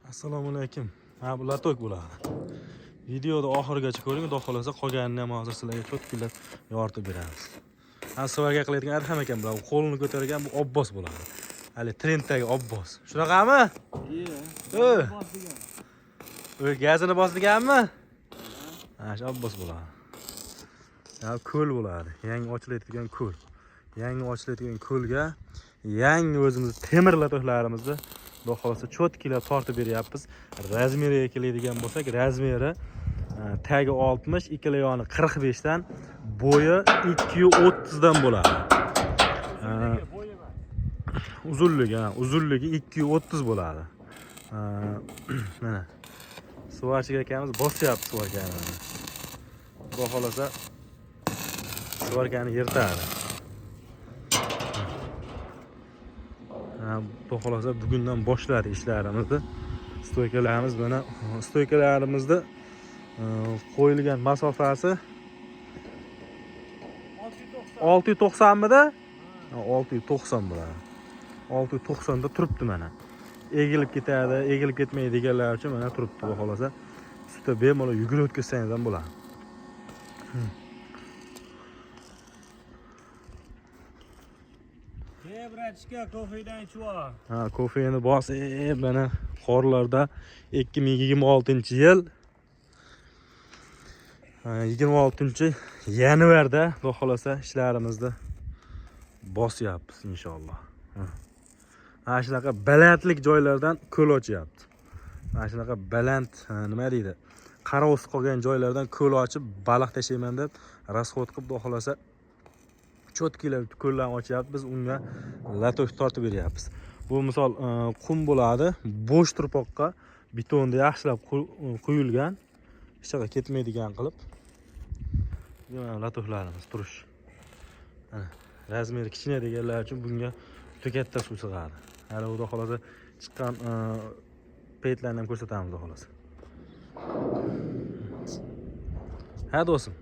Assalomu alaykum. Ha, bu latok bo'ladi. Videoda oxirigacha ko'ring, xudo xolasa qolganini ham hozir sizlarga cho'tkilab yoritib beramiz. Ha, sizlarga qiladigan Adham ekan bular. Qo'lini ko'targan bu Obbos bo'ladi. Hali trenddagi Obbos. Shunaqami? O'y, gazini bosdiganmi? Ha, shu Obbos bo'ladi. Ha, ko'l bo'ladi. Yangi ochilayotgan ko'l. Yangi ochilayotgan ko'lga yangi o'zimiz temir latoklarimizni xudo xolasa cho'tkilab tortib beryapmiz. Razmeriga keladigan bo'lsak, razmeri tagi 60, ikkala yoni 45 dan, bo'yi 230 dan bo'ladi. Uzunligi 230 bo'ladi. Mana suvarchiga akamiz bosyapti suvarkani. Xudo xolasa suvarkani yirtadi. Xudo xolasa bugundan boshladi ishlarimizni. Stoykalarimiz mana stoykalarimizda qo'yilgan masofasi 690 mida? 690 bo'ladi. 690 da turibdi mana. Egilib ketadi, egilib ketmaydi deganlar uchun mana turibdi xudo xolasa. Ustida bemalol yugurib o'tkazsangiz ham bo'ladi. Bratishka, kofedan ichib. Ha, kofeni bosib mana qorlarda 2026-yil 26-yanvarda xudo xolasa ishlarimizni bosyapmiz inshaalloh. Mana shunaqa balandlik joylardan ko'l ochyapti. Mana shunaqa baland, nima deydi? Qarovsiz qolgan joylardan ko'l ochib baliq tashlayman deb rasxod qilib xudo xolasa cho'tkilab ko'llarni ochyapti. Biz unga latok tortib beryapmiz. Bu misol qum bo'ladi, bo'sh turpoqqa betonni yaxshilab quyilgan, hech qayerga ketmaydigan qilib. Mana latoklarimiz turish. Razmeri kichkina deganlar uchun bunga juda katta suv sig'adi. Hali xudo xolasa chiqqan peytlarni ham ko'rsatamiz xudo xolasa. Ha do'stim.